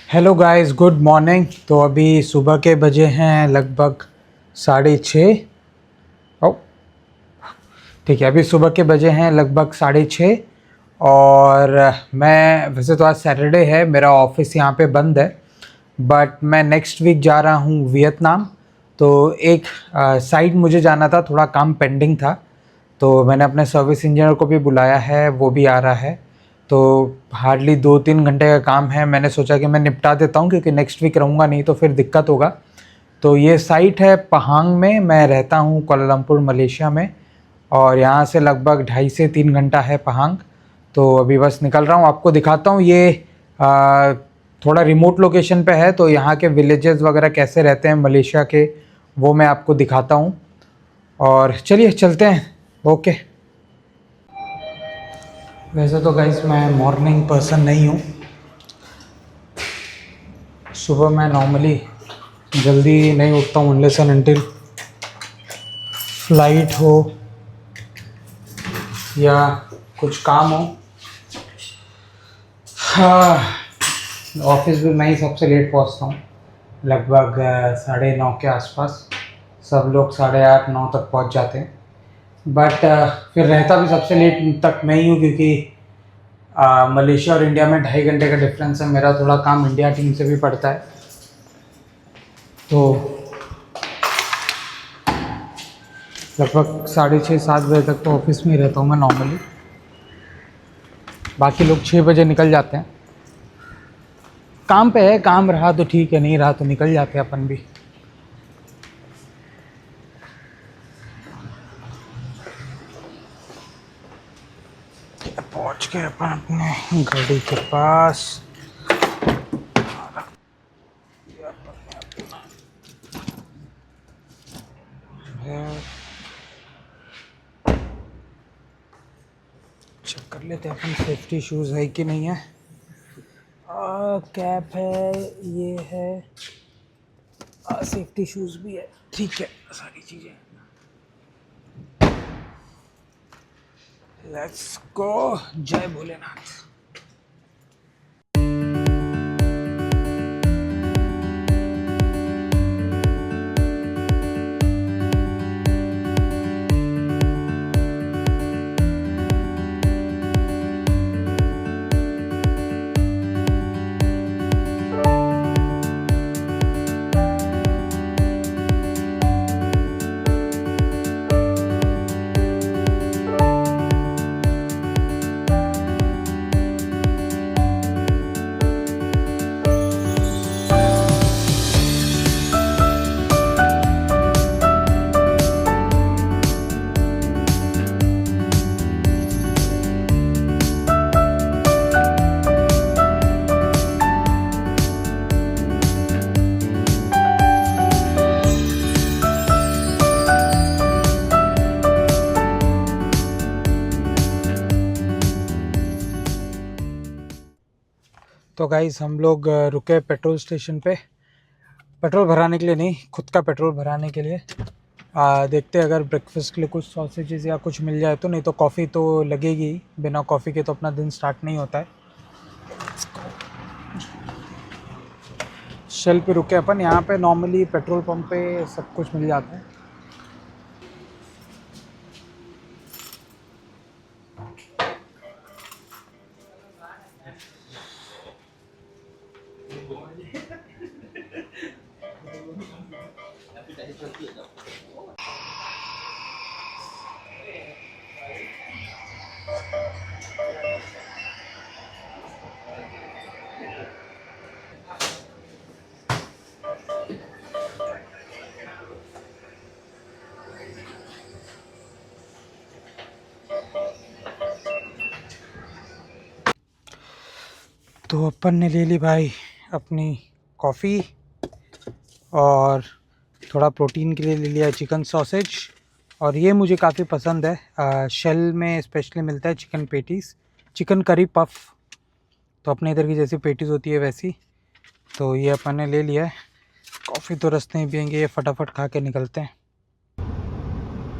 Hello guys, good morning. तो अभी सुबह के बजे हैं लगभग 6:30। ओ ठीक है, अभी सुबह के बजे हैं लगभग 6:30। और मैं वैसे तो आज सैटरडे है, मेरा ऑफिस यहाँ पे बंद है। बट मैं नेक्स्ट वीक जा रहा हूँ वियतनाम। तो एक साइड मुझे जाना था, थोड़ा काम पेंडिंग था। तो मैंने अपने सर्विस इंजीनियर को भी बुलाया है, वो भी आ रहा है। तो हार्डली 2-3 घंटे का काम है। मैंने सोचा कि मैं निपटा देता हूँ, क्योंकि नेक्स्ट वीक रहूँगा नहीं तो फिर दिक्कत होगा। तो ये साइट है पहांग में, मैं रहता हूँ कोलालमपुर मलेशिया में। और यहाँ से लगभग 2.5 से 3 घंटा है पहांग। तो अभी बस निकल रहा हूँ, आपको दिखाता हूँ। ये थोड़ा रिमोट लोकेशन पे है, तो यहाँ के विलेजेस वगैरह कैसे रहते हैं मलेशिया के, वो मैं आपको दिखाता हूँ। और चलिए चलते हैं। ओके। वैसे तो गाइस मैं मॉर्निंग पर्सन नहीं हूँ। सुबह मैं नॉर्मली जल्दी नहीं उठता हूँ अनलेस एंड अनटिल फ्लाइट हो या कुछ काम हो। हाँ, ऑफिस भी मैं ही सबसे लेट पहुँचता हूँ, लगभग 9:30 के आसपास। सब लोग 8:30-9 तक पहुँच जाते हैं। बट फिर रहता भी सबसे लेट तक मैं ही हूँ, क्योंकि मलेशिया और इंडिया में 2.5 घंटे का डिफरेंस है। मेरा थोड़ा काम इंडिया टीम से भी पड़ता है। तो लगभग 6:30-7 बजे तक तो ऑफिस में ही रहता हूँ मैं नॉर्मली। बाकी लोग 6 बजे निकल जाते हैं। काम पे है, काम रहा तो ठीक है, नहीं रहा तो निकल जाते हैं अपन भी। पहुँच गए अपन अपने गाड़ी के पास। चेक कर लेते हैं अपन सेफ्टी शूज़ है कि नहीं है। कैप है, ये है, सेफ्टी शूज़ भी है, ठीक है सारी चीज़ें। Let's go. जय भोलेनाथ। तो गाइस हम लोग रुके पेट्रोल स्टेशन पे, पेट्रोल भराने के लिए नहीं, खुद का पेट्रोल भराने के लिए। देखते हैं अगर ब्रेकफास्ट के लिए कुछ सॉसेजेस या कुछ मिल जाए तो, नहीं तो कॉफ़ी तो लगेगी ही। बिना कॉफ़ी के तो अपना दिन स्टार्ट नहीं होता है। शेल पे रुके अपन। यहाँ पे नॉर्मली पेट्रोल पंप पे सब कुछ मिल जाता है। तो अपन ने ले ली भाई अपनी कॉफ़ी, और थोड़ा प्रोटीन के लिए ले लिया चिकन सॉसेज। और ये मुझे काफ़ी पसंद है, शेल में स्पेशली मिलता है chicken patties, chicken curry puff. तो अपने इधर की जैसी पेटीज़ होती है वैसी। तो ये अपन ने ले लिया है। कॉफ़ी तो रास्ते में पियेंगे, ये फटाफट खा के निकलते हैं।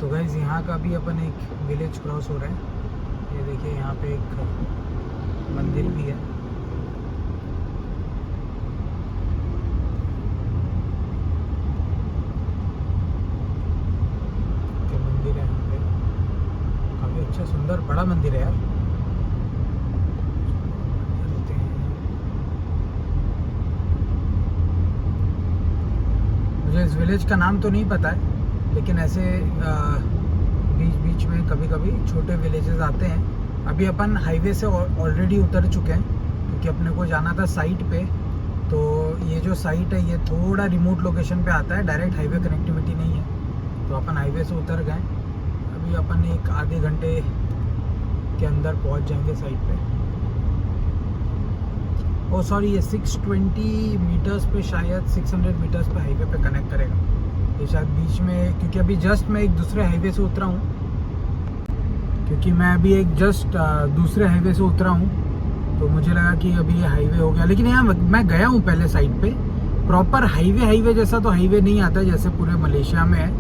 तो गाइस यहाँ का भी अपन एक विलेज क्रॉस हो रहा है। ये देखिए यहाँ पे एक मंदिर भी है। सुंदर बड़ा मंदिर है यार। मुझे इस विलेज का नाम तो नहीं पता है, लेकिन ऐसे बीच बीच में कभी कभी छोटे विलेजेस आते हैं। अभी अपन हाईवे से ऑलरेडी उतर चुके हैं, क्योंकि अपने को जाना था साइट पे। तो ये जो साइट है ये थोड़ा रिमोट लोकेशन पे आता है, डायरेक्ट हाईवे कनेक्टिविटी नहीं है। तो अपन हाईवे से उतर गए, अभी अपन एक आधे घंटे के अंदर पहुंच जाएंगे साइट पे। ओ सॉरी, ये 620 मीटर्स पे, शायद 600 मीटर्स पे हाईवे पे कनेक्ट करेगा ये शायद बीच में, क्योंकि अभी जस्ट मैं एक दूसरे हाईवे से उतरा हूँ। क्योंकि मैं अभी एक जस्ट दूसरे हाईवे से उतरा हूँ, तो मुझे लगा कि अभी ये हाईवे हो गया। लेकिन यहाँ मैं गया हूँ पहले साइड पे। प्रॉपर हाईवे जैसा तो हाईवे नहीं आता है जैसे पूरे मलेशिया में है।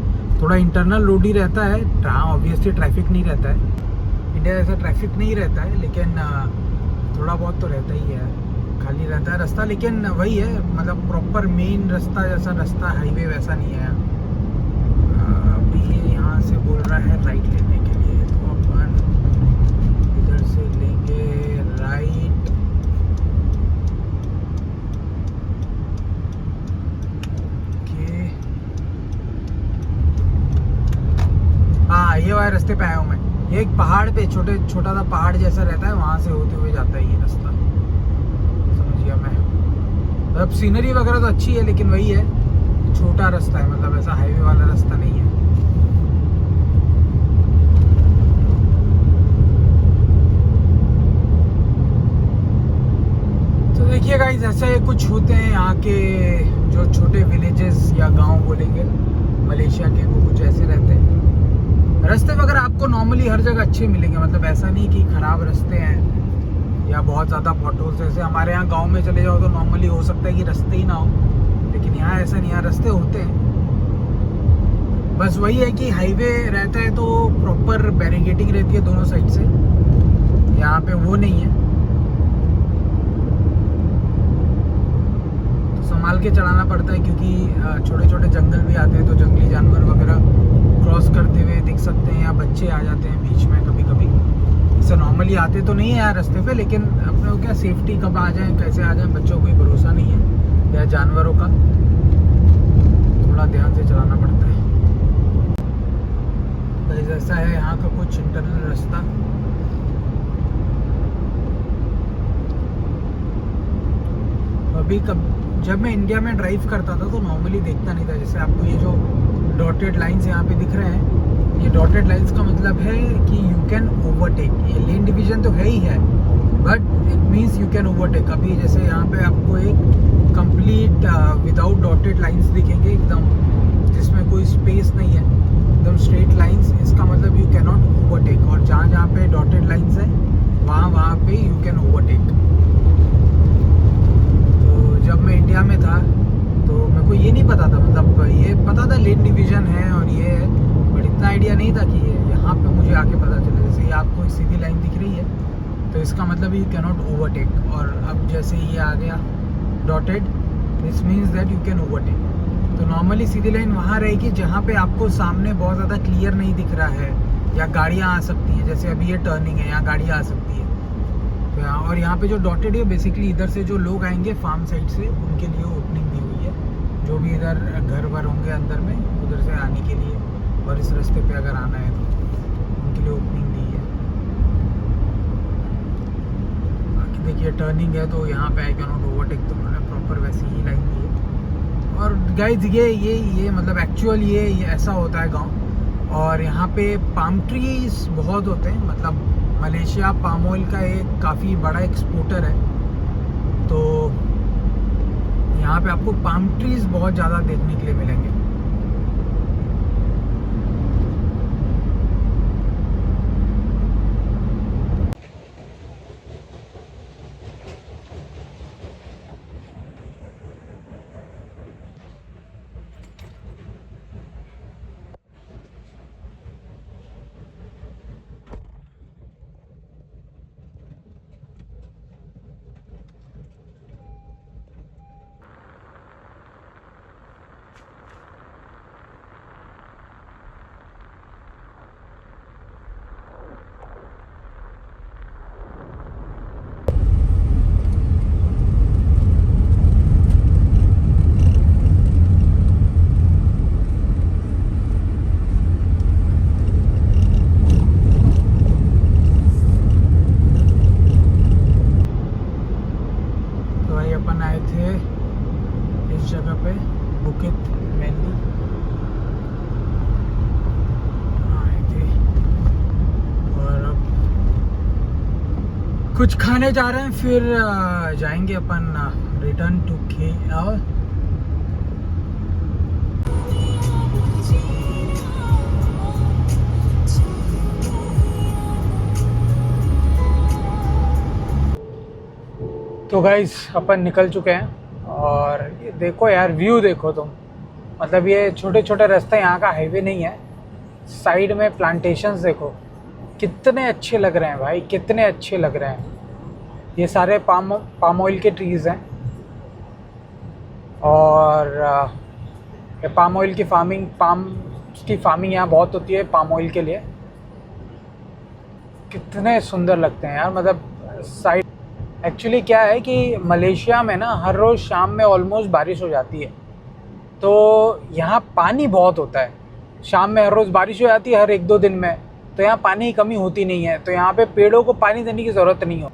थोड़ा इंटरनल रोड ही रहता है, ऑब्वियसली ट्रैफिक नहीं रहता है। इंडिया जैसा ट्रैफिक नहीं रहता है, लेकिन थोड़ा बहुत तो रहता ही है, खाली रहता है रास्ता। लेकिन वही है, मतलब प्रॉपर मेन रास्ता जैसा रास्ता हाईवे वैसा नहीं है। अभी ये यहाँ से बोल रहा है राइट लेने के लिए, तो अपन इधर से लेंगे राइट। ओके, हाँ ये वाले रास्ते पे आया हूँ मैं। ये एक पहाड़ पे छोटा सा पहाड़ जैसा रहता है, वहाँ से होते हुए जाता है ये रास्ता, समझ गया मैं। अब सीनरी वगैरह तो अच्छी है, लेकिन वही है छोटा रास्ता है, मतलब ऐसा हाईवे वाला रास्ता नहीं है। तो देखिए गाइस, ऐसे कुछ होते हैं यहाँ के जो छोटे विलेजेस या गांव बोलेंगे मलेशिया के, वो कुछ ऐसे रहते हैं। रास्ते वगैरह आपको नॉर्मली हर जगह अच्छे मिलेंगे, मतलब ऐसा नहीं कि खराब रास्ते हैं या बहुत ज़्यादा पॉटहोल्स। जैसे हमारे यहाँ गांव में चले जाओ तो नॉर्मली हो सकता है कि रास्ते ही ना हो, लेकिन यहाँ ऐसा नहीं, यहाँ रास्ते होते हैं। बस वही है कि हाईवे रहता है तो प्रॉपर बैरिकेडिंग रहती है दोनों साइड से, यहाँ पे वो नहीं है। तो संभाल के चलाना पड़ता है, क्योंकि छोटे छोटे जंगल भी आते हैं, तो जंगली जानवर वगैरह क्रॉस करते हुए दिख सकते हैं, या बच्चे आ जाते हैं बीच में कभी कभी। इससे नॉर्मली आते तो नहीं है यार रास्ते पे, लेकिन अपने को क्या सेफ्टी कब आ जाए कैसे आ जाए बच्चों को कोई भरोसा नहीं है, या जानवरों का, थोड़ा ध्यान से चलाना पड़ता है। ऐसा है यहाँ का कुछ इंटरनल रास्ता। अभी जब मैं इंडिया में ड्राइव करता था तो नॉर्मली देखता नहीं था। जैसे आपको ये जो डॉटेड लाइंस यहाँ पे दिख रहे हैं, ये डॉटेड लाइंस का मतलब है कि यू कैन ओवरटेक। ये लेन डिवीजन तो है ही है, but it means you can overtake. अभी जैसे यहाँ पे आपको एक कंप्लीट विदाउट डॉटेड लाइंस दिखेंगे, एकदम जिसमें कोई स्पेस नहीं है, एकदम स्ट्रेट लाइंस। इसका मतलब यू कैन नॉट ओवरटेक। और जहाँ जहाँ पे डॉटेड लाइंस है वहाँ पे यू कैन ओवरटेक। तो जब मैं इंडिया में था तो मेरे को ये नहीं पता था, मतलब ये पता था लेन डिवीजन है और ये है, बट इतना आइडिया नहीं था कि ये यहाँ पे मुझे आके पता चला। जैसे ये आपको एक सीधी लाइन दिख रही है, तो इसका मतलब यू कैन नॉट ओवरटेक। और अब जैसे ये आ गया dotted, this means that you can overtake. तो नॉर्मली सीधी लाइन वहाँ रहेगी जहाँ पे आपको सामने बहुत ज़्यादा क्लियर नहीं दिख रहा है, या गाड़ियाँ आ सकती हैं। जैसे अभी ये टर्निंग है, यहाँ गाड़ियाँ आ सकती है। और यहाँ पे जो डॉटेड है बेसिकली इधर से जो लोग आएंगे फार्म साइड से, उनके लिए ओपनिंग दी हुई है। जो भी इधर घर वर होंगे अंदर में, उधर से आने के लिए, और इस रास्ते पे अगर आना है तो उनके लिए ओपनिंग दी है। बाकी देखिए टर्निंग है तो यहाँ पे आई कैन नॉट ओवरटेक, तो उन्होंने प्रॉपर वैसी ही लाइन दी है। और गाइस ये मतलब एक्चुअल ये ऐसा होता है गाँव। और यहाँ पे पाम ट्रीज बहुत होते हैं, मतलब मलेशिया पाम ऑयल का एक काफ़ी बड़ा एक्सपोर्टर है। तो यहाँ पे आपको पाम ट्रीज बहुत ज़्यादा देखने के लिए मिलेंगे। भाई अपन आए थे इस जगह पे बुकित मेनली आए थे और अब कुछ खाने जा रहे हैं, फिर जाएंगे अपन रिटर्न टू KL। तो गाइस अपन निकल चुके हैं और ये देखो यार, व्यू देखो तुम। मतलब ये छोटे छोटे रास्ते, यहाँ का हाईवे नहीं है, साइड में प्लांटेशंस देखो कितने अच्छे लग रहे हैं भाई, कितने अच्छे लग रहे हैं। ये सारे पाम ऑयल के ट्रीज़ हैं और ये पाम ऑयल की फार्मिंग यहाँ बहुत होती है पाम ऑयल के लिए। कितने सुंदर लगते हैं यार। मतलब साइड एक्चुअली क्या है कि मलेशिया में ना हर रोज़ शाम में ऑलमोस्ट बारिश हो जाती है, तो यहाँ पानी बहुत होता है। शाम में हर रोज़ बारिश हो जाती है, हर 1-2 दिन में, तो यहाँ पानी की कमी होती नहीं है। तो यहाँ पे पेड़ों को पानी देने की ज़रूरत नहीं हो,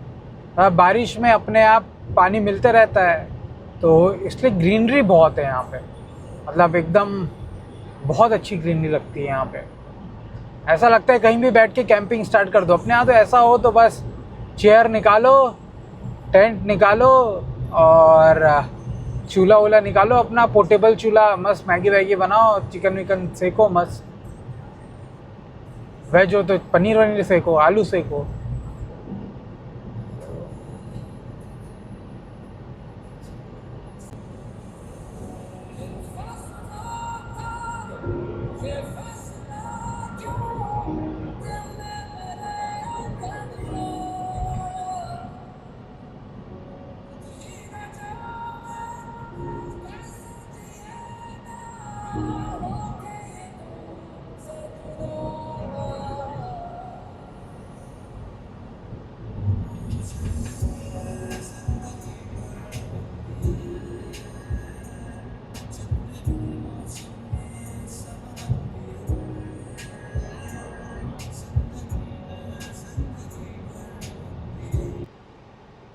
बारिश में अपने आप पानी मिलते रहता है। तो इसलिए ग्रीनरी बहुत है यहाँ पे, मतलब एकदम बहुत अच्छी ग्रीनरी लगती है यहाँ पे। ऐसा लगता है कहीं भी बैठ के कैंपिंग स्टार्ट कर दो। अपने यहाँ तो ऐसा हो तो बस चेयर निकालो, टेंट निकालो और चूल्हा वूल्हा निकालो, अपना पोर्टेबल चूल्हा, मस्त मैगी वैगी बनाओ, चिकन विकन सेको, मस्त वेज हो तो पनीर वनीर सेको, आलू सेको।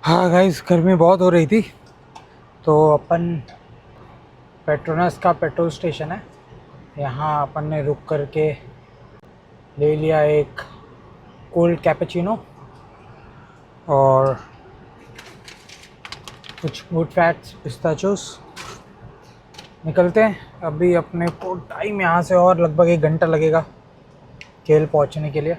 हाँ गाइस, गर्मी बहुत हो रही थी, तो अपन पेट्रोनस का पेट्रोल स्टेशन है, यहाँ अपन ने रुक करके ले लिया एक कोल्ड कैपेचिनो और कुछ गुड फैट्स पिस्ताचोस। निकलते हैं अभी। अपने को टाइम यहाँ से और लगभग 1 घंटा लगेगा केल पहुँचने के लिए।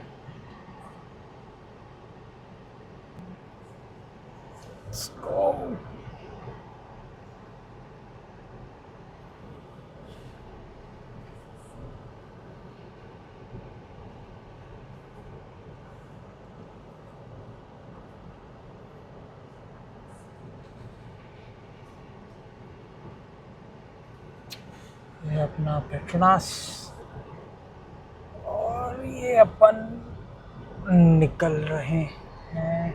ये अपना पेट्रोनास और ये अपन निकल रहे हैं।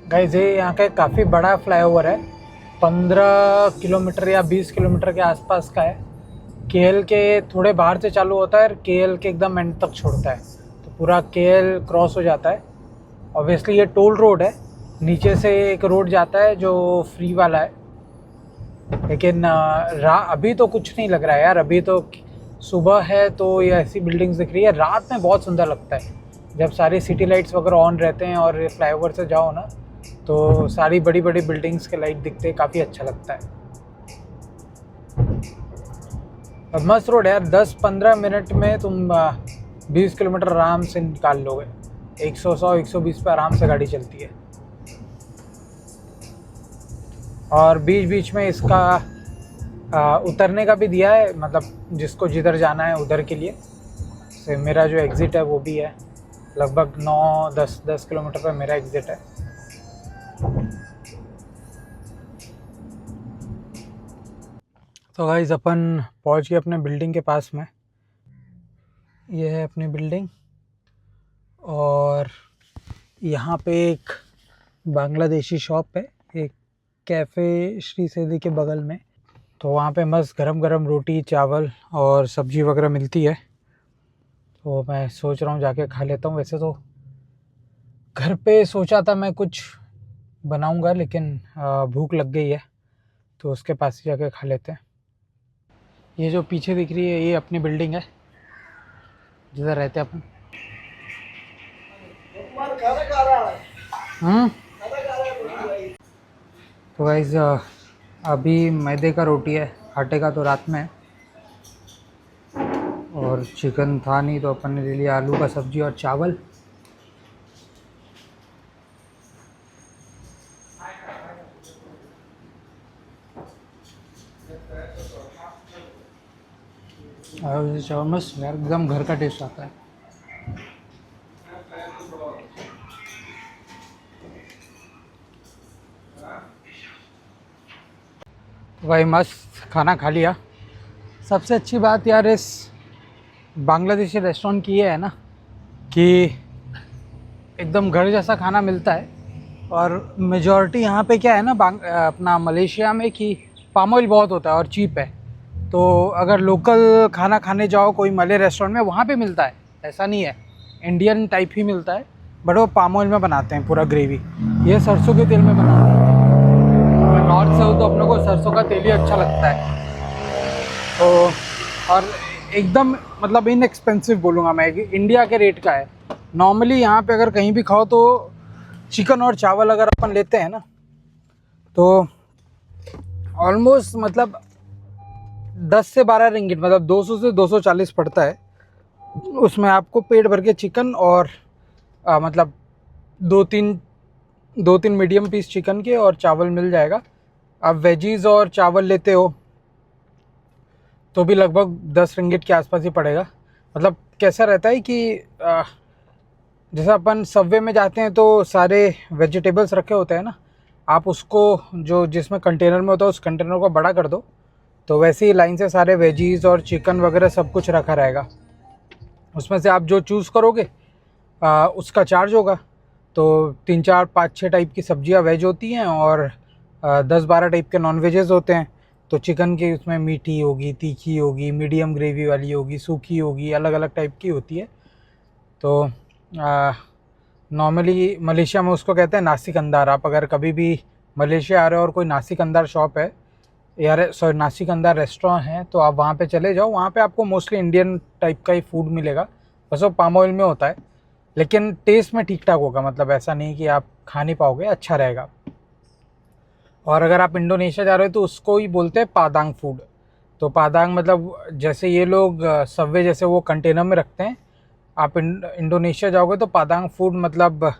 गाइस ये यहाँ का काफ़ी बड़ा फ्लाईओवर है, 15 किलोमीटर या 20 किलोमीटर के आसपास का है। केएल के थोड़े बाहर से चालू होता है और केएल के एकदम एंड तक छोड़ता है, तो पूरा केएल क्रॉस हो जाता है। ऑब्वियसली ये टोल रोड है, नीचे से एक रोड जाता है जो फ्री वाला है, लेकिन अभी तो कुछ नहीं लग रहा है यार। अभी तो सुबह है तो ये ऐसी बिल्डिंग्स दिख रही है, रात में बहुत सुंदर लगता है जब सारी सिटी लाइट्स वगैरह ऑन रहते हैं और फ्लाईओवर से जाओ ना, तो सारी बड़ी बड़ी बिल्डिंग्स के लाइट दिखते हैं, काफ़ी अच्छा लगता है। अब मस्त रोड है यार, 10-15 मिनट में तुम 20 किलोमीटर आराम से निकाल लोगे। 100-120 पे आराम से गाड़ी चलती है। और बीच बीच में इसका उतरने का भी दिया है, मतलब जिसको जिधर जाना है उधर के लिए। से मेरा जो एग्ज़िट है वो भी है, लगभग 9-10 किलोमीटर पर मेरा एग्ज़िट है। तो गाइस अपन पहुंच गए अपने बिल्डिंग के पास में। ये है अपनी बिल्डिंग और यहाँ पे एक बांग्लादेशी शॉप है, एक कैफ़े श्री सेदी के बगल में। तो वहाँ पे मस्त गरम गरम रोटी चावल और सब्जी वगैरह मिलती है। तो मैं सोच रहा हूँ जाके खा लेता हूँ। वैसे तो घर पे सोचा था मैं कुछ बनाऊँगा, लेकिन भूख लग गई है तो उसके पास ही जाके खा लेते हैं। ये जो पीछे दिख रही है ये अपनी बिल्डिंग है जिधर रहते हैं अपन। तो गाइस अभी मैदे का रोटी है, आटे का तो रात में है। और चिकन था नहीं तो अपन ने ले लिया आलू का सब्जी और चावल। और चावल मस्त यार, एकदम घर का टेस्ट आता है। तो भाई मस्त खाना खा लिया। सबसे अच्छी बात यार इस बांग्लादेशी रेस्टोरेंट की ये है ना कि एकदम घर जैसा खाना मिलता है। और मेजॉरिटी यहाँ पे क्या है ना, अपना मलेशिया में कि पाम ऑयल बहुत होता है और चीप है। तो अगर लोकल खाना खाने जाओ कोई मले रेस्टोरेंट में, वहाँ पे मिलता है, ऐसा नहीं है, इंडियन टाइप ही मिलता है, बट वो पाम ऑयल में बनाते हैं पूरा ग्रेवी। ये सरसों के तेल में बनाते हैं। नॉर्थ से हो तो अपने को सरसों का तेल ही अच्छा लगता है। तो और एकदम मतलब इनएक्सपेंसिव बोलूँगा मैं, इंडिया के रेट का है। नॉर्मली यहाँ पे अगर कहीं भी खाओ तो चिकन और चावल अगर अपन लेते हैं ना तो ऑलमोस्ट मतलब 10 से 12 रिंगिट, मतलब 200 से 240 पड़ता है। उसमें आपको पेट भर के चिकन और मतलब दो तीन मीडियम पीस चिकन के और चावल मिल जाएगा। आप वेजीज और चावल लेते हो तो भी लगभग 10 रिंगिट के आसपास ही पड़ेगा। मतलब कैसा रहता है कि जैसे अपन सबवे में जाते हैं तो सारे वेजिटेबल्स रखे होते हैं ना, आप उसको जो जिसमें कंटेनर में होता है उस कंटेनर को बड़ा कर दो तो वैसे ही लाइन से सारे वेजीज और चिकन वगैरह सब कुछ रखा रहेगा। उसमें से आप जो चूज़ करोगे उसका चार्ज होगा। तो 3 4 5 6 टाइप की सब्जियां वेज होती हैं और 10 12 टाइप के नॉन वेजेस होते हैं। तो चिकन की उसमें मीठी होगी, तीखी होगी, मीडियम ग्रेवी वाली होगी, सूखी होगी, अलग अलग टाइप की होती है। तो नॉर्मली मलेशिया में उसको कहते हैं नासी कंदार। आप अगर कभी भी मलेशिया आ रहे हो और कोई नासी कंदार शॉप है यार, सॉरी नासी कंदार रेस्टोरेंट है, तो आप वहाँ पे चले जाओ। वहाँ पे आपको मोस्टली इंडियन टाइप का ही फूड मिलेगा, बस वो पाम ऑयल में होता है, लेकिन टेस्ट में ठीक ठाक होगा। मतलब ऐसा नहीं कि आप खा नहीं पाओगे, अच्छा रहेगा। और अगर आप इंडोनेशिया जा रहे हो तो उसको ही बोलते हैं पादांग फूड। तो पादांग मतलब जैसे ये लोग सबवे जैसे वो कंटेनर में रखते हैं, आप इंडोनेशिया जाओगे तो पादांग फूड मतलब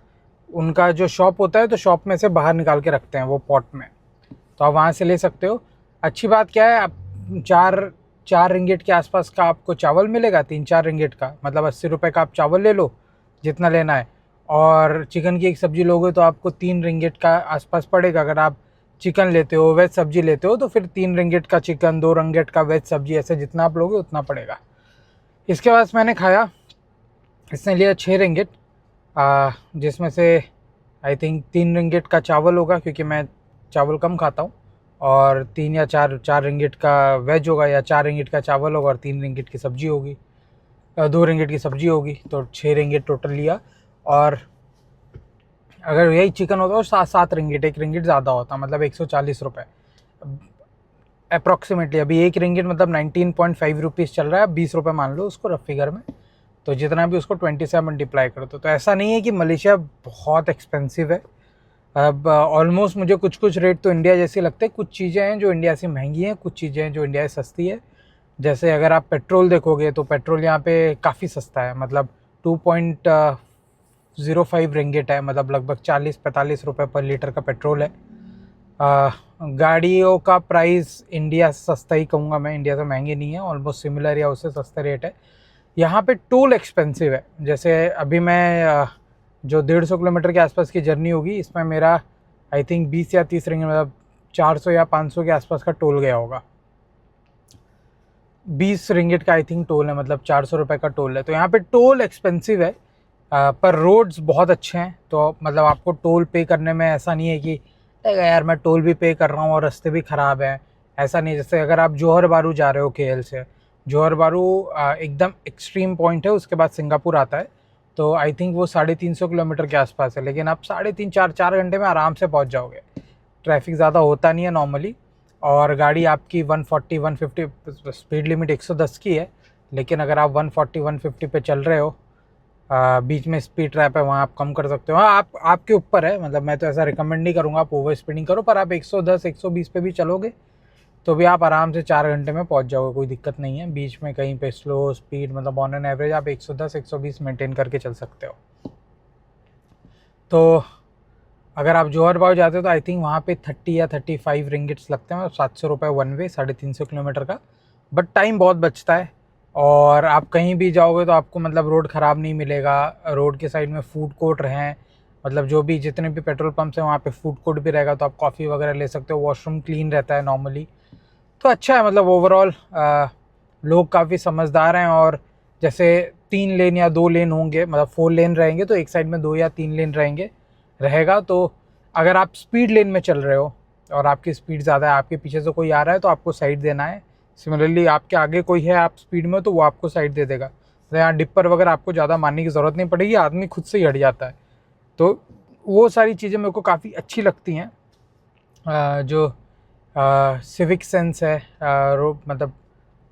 उनका जो शॉप होता है तो शॉप में से बाहर निकाल के रखते हैं वो पॉट में, तो आप वहाँ से ले सकते हो। अच्छी बात क्या है, आप 4 रिंगिट के आसपास का आपको चावल मिलेगा, 3-4 रिंगिट का, मतलब 80 रुपये का आप चावल ले लो जितना लेना है। और चिकन की एक सब्ज़ी लोगे तो आपको 3 रिंगिट का आसपास पड़ेगा। अगर आप चिकन लेते हो, वेज सब्जी लेते हो तो फिर 3 रिंगिट का चिकन, 2 रिंगिट का वेज सब्जी, ऐसे जितना आप लोगे उतना पड़ेगा। इसके बाद मैंने खाया, इसने लिया 6 रिंगिट, जिसमें से आई थिंक 3 रिंगिट का चावल होगा क्योंकि मैं चावल कम खाता हूँ, और 3 या 4 रिंगिट का वेज होगा, या 4 रिंगिट का चावल होगा और 3 रिंगिट की सब्ज़ी होगी, 2 रिंगिट की सब्ज़ी होगी, तो 6 रिंगिट टोटल लिया। और अगर यही चिकन होता तो 7 रिंगिट, 1 रिंगिट ज़्यादा होता, मतलब 140 रुपये अप्रॉक्सीमेटली। अभी 1 रिंगिट मतलब 19.5 रुपीज़ चल रहा है, 20 रुपये मान लो उसको रफ फिगर में, तो जितना भी उसको 20 से मल्टीप्लाई कर दो। तो ऐसा नहीं है कि मलेशिया बहुत एक्सपेंसिव है। अब ऑलमोस्ट मुझे कुछ कुछ रेट तो इंडिया जैसे लगते हैं। कुछ चीज़ें हैं जो इंडिया से महंगी हैं, कुछ चीज़ें हैं जो इंडिया से सस्ती है। जैसे अगर आप पेट्रोल देखोगे तो पेट्रोल यहाँ पे काफ़ी सस्ता है, मतलब 2.05 रिंगिट है, मतलब लगभग 40-45 रुपये पर लीटर का पेट्रोल है। गाड़ियों का प्राइस इंडिया से सस्ता ही कहूँगा मैं, इंडिया से महंगी नहीं है, ऑलमोस्ट सिमिलर या उससे सस्ता रेट है। यहाँ पे टोल एक्सपेंसिव है। जैसे अभी मैं जो 150 किलोमीटर के आसपास की जर्नी होगी, इसमें मेरा आई थिंक 20 या 30 रिंगिट, मतलब 400 या 500 के आसपास का टोल गया होगा। 20 रिंगिट का आई थिंक टोल है, मतलब 400 रुपये का टोल है। तो यहाँ पे टोल एक्सपेंसिव है, पर रोड्स बहुत अच्छे हैं। तो मतलब आपको टोल पे करने में ऐसा नहीं है कि यार मैं टोल भी पे कर रहा हूँ और रास्ते भी ख़राब हैं, ऐसा नहीं। जैसे अगर आप जौहर बारू जा रहे हो केएल से, जौहर बारू एकदम एक्सट्रीम पॉइंट है, उसके बाद सिंगापुर आता है। तो आई थिंक वो 350 किलोमीटर के आसपास है, लेकिन आप 3.5 4 घंटे में आराम से पहुँच जाओगे। ट्रैफिक ज़्यादा होता नहीं है नॉर्मली, और गाड़ी आपकी 140 150, स्पीड लिमिट 110 की है, लेकिन अगर आप 140 150 पे चल रहे हो, बीच में स्पीड ट्रैप है, वहाँ आप कम कर सकते हो। हाँ, आप आपके ऊपर है, मतलब मैं तो ऐसा रिकमेंड नहीं करूँगा आप ओवर स्पीडिंग करो, पर आप 110 120 पे भी चलोगे तो भी आप आराम से 4 घंटे में पहुँच जाओगे, कोई दिक्कत नहीं है। बीच में कहीं पे स्लो स्पीड, मतलब ऑन एन एवरेज आप 110 120 मेंटेन करके चल सकते हो। तो अगर आप जौहर बारू जाते हो तो आई थिंक वहाँ पे 30 या 35 रिंगिट्स लगते हैं, 700 रुपये वन वे, 350 किलोमीटर का। बट टाइम बहुत बचता है, और आप कहीं भी जाओगे तो आपको मतलब रोड ख़राब नहीं मिलेगा। रोड के साइड में फूड कोर्ट रहें, मतलब जो भी जितने भी पेट्रोल पंप्स हैं वहाँ पे फूड कोर्ट भी रहेगा, तो आप कॉफ़ी वगैरह ले सकते हो। वॉशरूम क्लीन रहता है नॉर्मली, तो अच्छा है। मतलब ओवरऑल लोग काफ़ी समझदार हैं। और जैसे 3 लेन या 2 लेन होंगे, मतलब 4 लेन रहेंगे, तो एक साइड में 2 या 3 लेन रहेगा। तो अगर आप स्पीड लेन में चल रहे हो और आपकी स्पीड ज़्यादा है, आपके पीछे से कोई आ रहा है तो आपको साइड देना है। सिमिलरली आपके आगे कोई है, आप स्पीड में हो, तो वो आपको साइड दे देगा। तो यहाँ डिपर वगैरह आपको ज़्यादा मानने की ज़रूरत नहीं पड़ेगी, आदमी खुद से ही हट जाता है। तो वो सारी चीज़ें मेरे को काफ़ी अच्छी लगती हैं। जो सिविक सेंस है, मतलब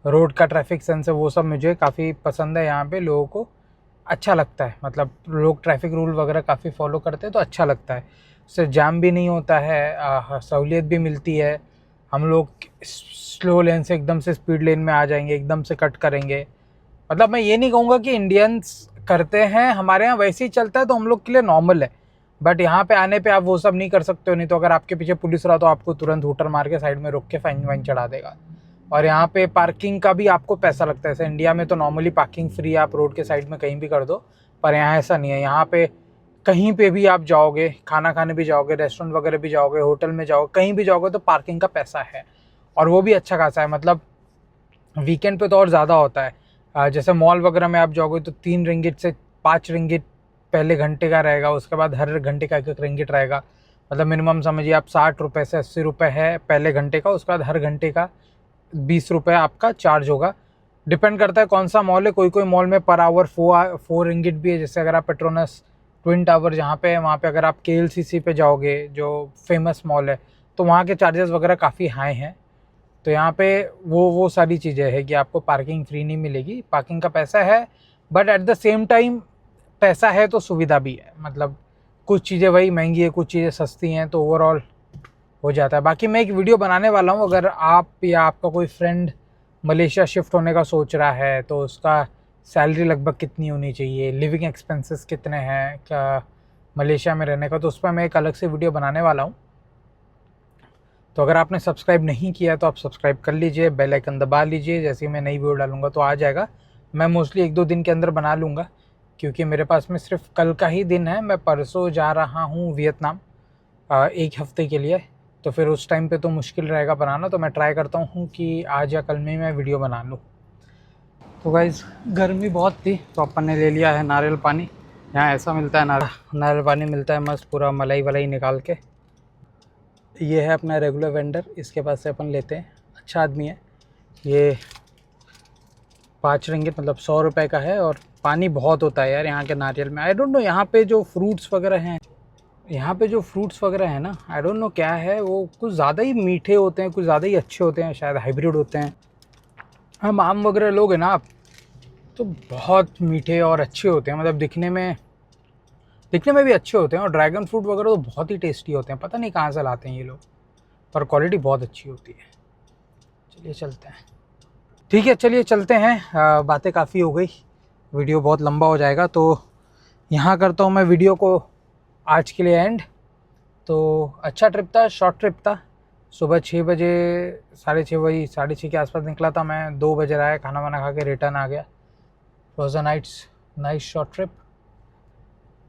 रोड का ट्रैफिक सेंस है, वो सब मुझे काफ़ी पसंद है। यहाँ पे लोगों को अच्छा लगता है, मतलब लोग ट्रैफिक रूल वगैरह काफ़ी फॉलो करते हैं, तो अच्छा लगता है। उससे जाम भी नहीं होता है, सहूलियत भी मिलती है। हम लोग स्लो लेन से एकदम से स्पीड लेन में आ जाएंगे, एकदम से कट करेंगे। मतलब मैं ये नहीं कहूँगा कि इंडियंस करते हैं, हमारे यहाँ वैसे ही चलता है तो हम लोग के लिए नॉर्मल है। बट यहाँ पे आने पे आप वो सब नहीं कर सकते हो, नहीं तो अगर आपके पीछे पुलिस रहा तो आपको तुरंत हूटर मार के साइड में रोक के फाइन वाइन चढ़ा देगा। और यहाँ पे पार्किंग का भी आपको पैसा लगता है। जैसे इंडिया में तो नॉर्मली पार्किंग फ्री, आप रोड के साइड में कहीं भी कर दो, पर यहाँ ऐसा नहीं है। यहाँ पे कहीं पे भी आप जाओगे, खाना खाने भी जाओगे, रेस्टोरेंट वगैरह भी जाओगे, होटल में जाओगे, कहीं भी जाओगे तो पार्किंग का पैसा है, और वो भी अच्छा खासा है। मतलब वीकेंड पे तो और ज़्यादा होता है। जैसे मॉल वगैरह में आप जाओगे तो 3 रिंगिट से 5 रिंगिट पहले घंटे का रहेगा, उसके बाद हर घंटे का 1 रिंगिट रहेगा। मतलब मिनिमम समझिए आप 60 रुपये से 80 रुपये है पहले घंटे का, उसके बाद हर घंटे का 20 रुपये आपका चार्ज होगा। डिपेंड करता है कौन सा मॉल है। कोई कोई मॉल में पर आवर 4 रिंगिट भी है। जैसे अगर आप पेट्रोनस ट्विन टावर जहाँ पे है, वहाँ पे अगर आप KLCC पे जाओगे, जो फेमस मॉल है, तो वहाँ के चार्जेस वगैरह काफ़ी हाई हैं। तो यहाँ पे वो सारी चीज़ें हैं कि आपको पार्किंग फ्री नहीं मिलेगी, पार्किंग का पैसा है, but at the same time पैसा है तो सुविधा भी है। मतलब कुछ चीज़ें वही महंगी है, कुछ चीज़ें सस्ती हैं, तो ओवरऑल हो जाता है। बाकी मैं एक वीडियो बनाने वाला हूँ, अगर आप या आपका कोई फ्रेंड मलेशिया शिफ्ट होने का सोच रहा है तो उसका सैलरी लगभग कितनी होनी चाहिए, लिविंग एक्सपेंसेस कितने हैं क्या मलेशिया में रहने का, तो उस पर मैं एक अलग से वीडियो बनाने वाला हूँ। तो अगर आपने सब्सक्राइब नहीं किया तो आप सब्सक्राइब कर लीजिए, बेल आइकन दबा लीजिए, जैसे ही मैं नई वीडियो डालूंगा तो आ जाएगा। मैं मोस्टली 1-2 दिन के अंदर बना लूँगा, क्योंकि मेरे पास में सिर्फ कल का ही दिन है। मैं परसों जा रहा हूँ वियतनाम 1 हफ्ते के लिए, तो फिर उस टाइम पे तो मुश्किल रहेगा बनाना। तो मैं ट्राई करता हूँ कि आज या कल में मैं वीडियो बना लूँ। तो गाइज़ गर्मी बहुत थी तो अपन ने ले लिया है नारियल पानी। यहाँ ऐसा मिलता है, नारियल पानी मिलता है मस्त, पूरा मलाई वलाई निकाल के। ये है अपना रेगुलर वेंडर, इसके पास से अपन लेते हैं। अच्छा आदमी है ये। 5 रिंगिट मतलब 100 रुपये का है, और पानी बहुत होता है यार यहाँ के नारियल में। आई डोंट नो यहाँ पे जो फ्रूट्स वगैरह हैं, ना, आई डोंट नो क्या है, वो कुछ ज़्यादा ही मीठे होते हैं, कुछ ज़्यादा ही अच्छे होते हैं, शायद हाइब्रिड होते हैं। हम आम वगैरह लोगे ना आप, तो बहुत मीठे और अच्छे होते हैं, मतलब दिखने में भी अच्छे होते हैं। और ड्रैगन फ्रूट वगैरह तो बहुत ही टेस्टी होते हैं, पता नहीं कहाँ से लाते हैं ये लोग, पर क्वालिटी बहुत अच्छी होती है। चलिए चलते हैं। ठीक है, चलिए चलते हैं। बातें काफ़ी हो गई, वीडियो बहुत लंबा हो जाएगा, तो यहाँ करता हूँ मैं वीडियो को आज के लिए एंड। तो अच्छा ट्रिप था, शॉर्ट ट्रिप था। सुबह 6 बजे, 6:30 बजे, 6:30 के आसपास निकला था मैं, 2 बजे आया, खाना वाना खा के रिटर्न आ गया। Was a nice short trip.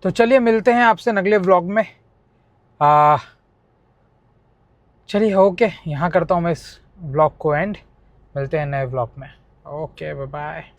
तो चलिए मिलते हैं आपसे अगले व्लॉग में। चलिए ओके, यहाँ करता हूँ मैं इस व्लॉग को एंड। मिलते हैं नए व्लॉग में। Okay bye bye.